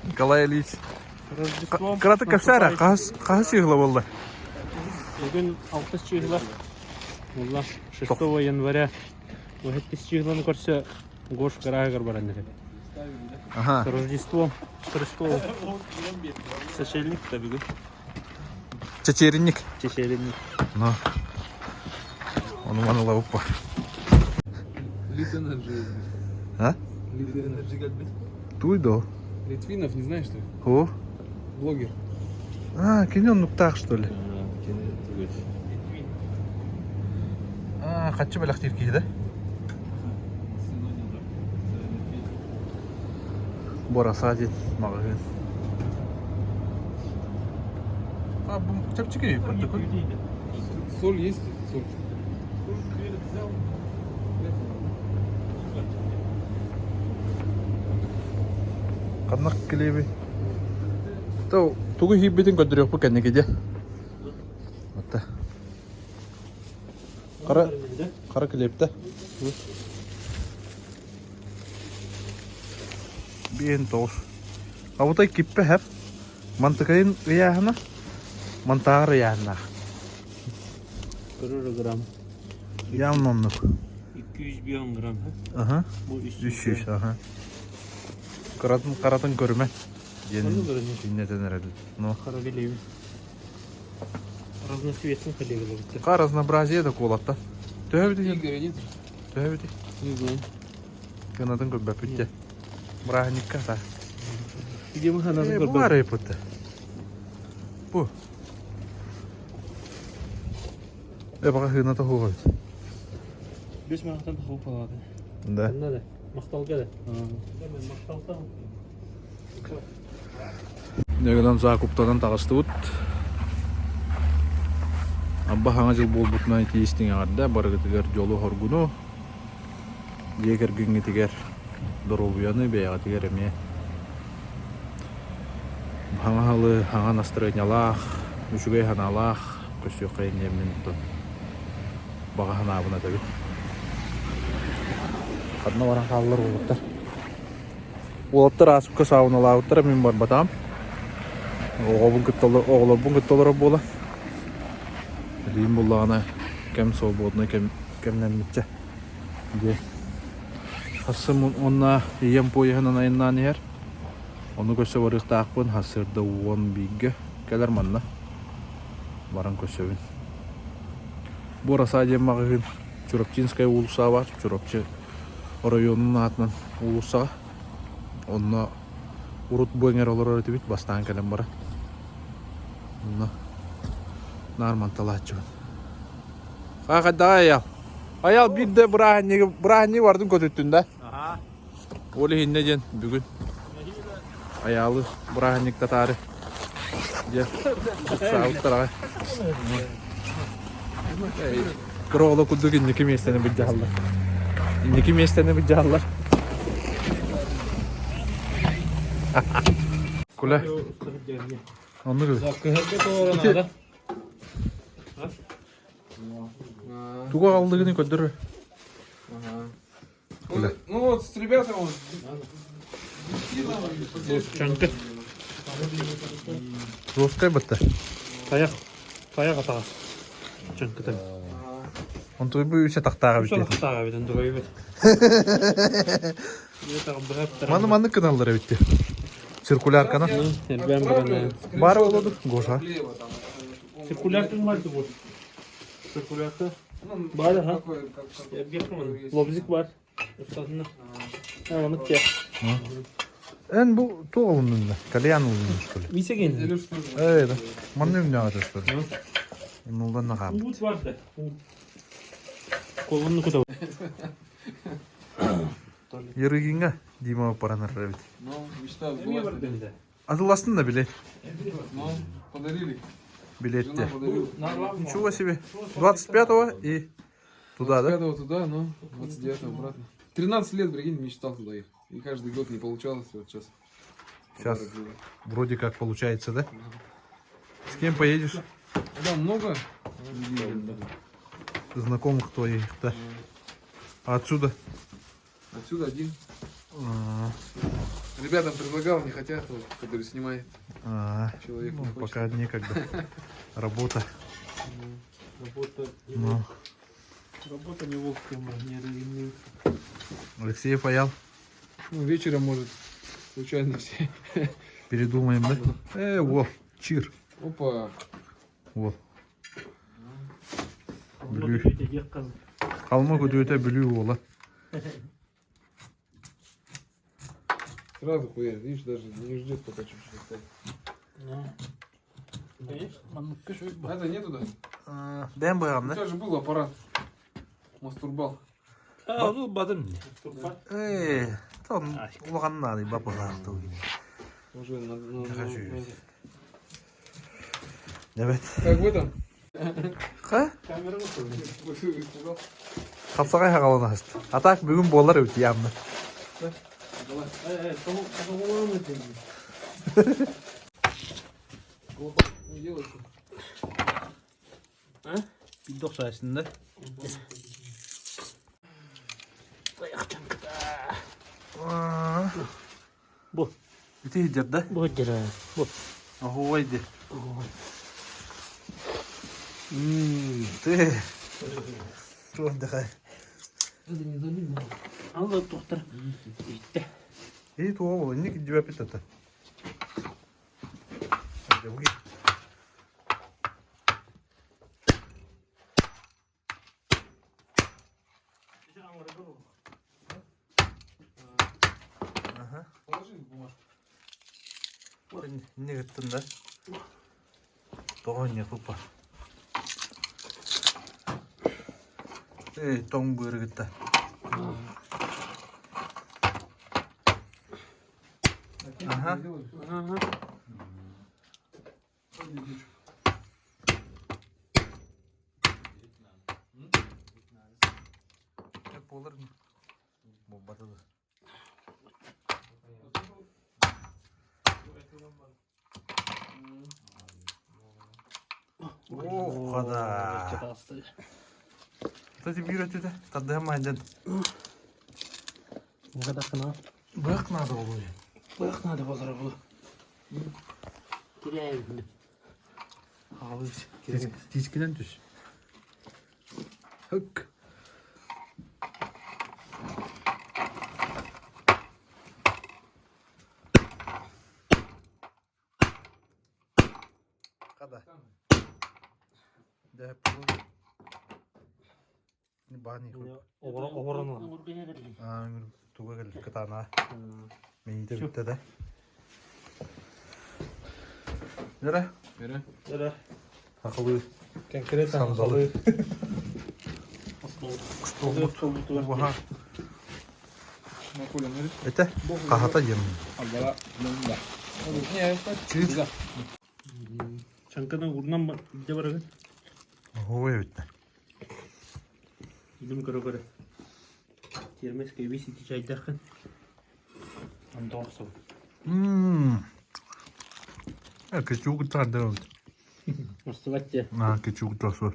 Николай Ильич. Кыраты кәпсәрі, қағы чиғылы болды? Бүгін 6 чиғылы. 6 января. 5 чиғылыны көрсе, Гош Карагар бараныр. С Рождеством Христовым. Сочельник-то бүгін. Чечеринник. Чечеринник. Ну, он манала упа. Литвинов же. А? Литвинов же как бы. Туйдо. Литвинов, не знаешь, что ли? О. Блогер. А, кинен нуктах, что ли? А, хочу бы лахтирки, да? Бора садит, магазин. А, чапчики, вот такой. Соль есть? Соль. Каннак келеби. То тугу хиббитин көдөрөк бу кенеке же. Атта. Кара келепте. Bien toos. Avuta kippe hep. Mantıkayın riyahına. Mantığa riyahına. 1 gram. Yanmamlık. 210 gram. Aha. Bu 300, aha. Karatın görme. Нетен рады. Но Карагелеви. Разноцветный коллега. какая разнообразие да колата. Төвди. Игоря нет? Төвди. Не знаю. Канадын көбө бүтте. Браникка та. Где мы хананы Бу бар епутте. Бу. Бага хына та хугат. Бес мақтан хуп алады. Да. Надо. Мақтал келе. Мақталтан. Негеден Закуптан тагыстыбыт. Абба хаңа жыл болбутна тиистиң аңарда барыгытыгар жолу хоргуну. Жегер гүнгитигер доробуяны бейага тигер эме. Хаңа халы, хаңа настроениялах, үчүгей ханалах, көсү кайын эмнен бага ханабына таби. Кадна баран каллар болуптар. Олаптар асыпка сауналауттар мен бар батам. Оғлар бұн күттолар бола. Рейм болағына кәм свободны, кәмнен митче. Хасым онна ием пойығынан айыннан ер. Оны көсі барықты ақпын хасырды 10 бейгі кәлер манна. Баран көсі бін. Бора садем мағығын Чуропчинская улуса бар. Чуропчы районының атынан улусаға. Онна урут буэнгер олар өтебит бастан кәлем бара. Онна нарман талачыбын. Қақада аял. Аял бидде бұрағаннеге бардың көтеттін да. Олы хинне жен бүгін. Аялы бұрағаннек татары. Сауыттар ағай. Кыроғылы күдді иннекі местені бүдді алдар. Иннекі местені бүдді алдар. Куля. Он нужен. Туга алдыгын көддүр. Ну вот с ребятами вот. Чанка. Жесткая бытта. Таяқ атаға. Чанкадан. Он той бы үсе тақтаға Үсі бітті. тақтаға бетін дұрай бет. Маны каналдары бітті. Циркуляр канал. Бар олады. Гоша. Циркуляртың барды бұл. Циркулярты бар, ха? Лобзик бар. Үстадына. Оны ке. En bu toğalının da. Kalyan olunmuş böyle. Мисеген. Evet. Mannem ne ağacı böyle. Ondan ne kaldı? Uğut vardı. Kolunu kutu. Yürüyünge. Dima paranır evet. Ну, мечта Niye var сбылась. bende? Atılastın da bilet. Ну, подарили. Билет Жена de. подарила. Ничего себе. 25-го и туда, да? 25-го туда, но 29-го обратно. 13 лет, прикинь, мечтал туда ехать. И каждый год не получалось, вот сейчас. Сейчас подарок сделал. вроде как получается, да? С кем поедешь? Да, много. Знакомых твоих, да? А отсюда? Отсюда один. А, Ребятам предлагал, не хотят, вот, который снимает. Человек ну, не хочет. пока некогда. Работа. Работа Ну, не вовремя, не ревнует. Алексеев Аял. Ну, вечером, может, случайно все. Передумаем, да? Во, чир. Опа. Во. Bilmiyorum. Öyle yakın. Kalma öte biliyor ola. Сразу хуярит, видишь, даже не ждет, пока чуть-чуть оставит. Конечно, А это нету, да? Ben bayram У da. тебя же был аппарат. Мастурбал. onu badın. Tam ulağanlar değil, babalar. Уже на- Хорошо. Evet. Как в этом? Ha? Kameranı koydum. Испугал. Kapsakay hakalanı hastı. Atak bugün bollar ötü yandı. Evet, tamam mı dedim. Опа, не делай что. Bildik sayesinde. Bu. Biti hicabda. Bu hıcıra. Bu. Ahu vaydi. Te. Çok da kay. Allah doktor. Bitti. İyi tuğa bol. İndik cevap et ata. Hadi bu git. Aha. Положи бумажку. Ne gittin de? Doğan yapıp var. Ton buyur gitti. Ага. Не делай. Aha. Hep olur mu? Bu batıda. O kadar. Hadi bir ötüde. Tadı hemen dedi. Ne kadar kına? Bırak nerede oluyor? Bırak nerede pazara bu? Gireyim. Abi tiskiden düş. Hık. Kadar. De bu. Ni bani. Oranı. Tuga geldi katana. Meyde bitti de. Nere? Бери. Nere? Takılı. Konkret Sandalı. Stolbu. Vaha. Макуля, смотри. Ete. Kahata yem. Аббара. Да. Не, так. Çiğ. Çankadan vurundan bir de bırakın. Hova bitti. Gidim göre. Yermez ki bir siti çay derken. Anda olsun. Küçük tane oldu. Nasıl bakça? Küçük tosu.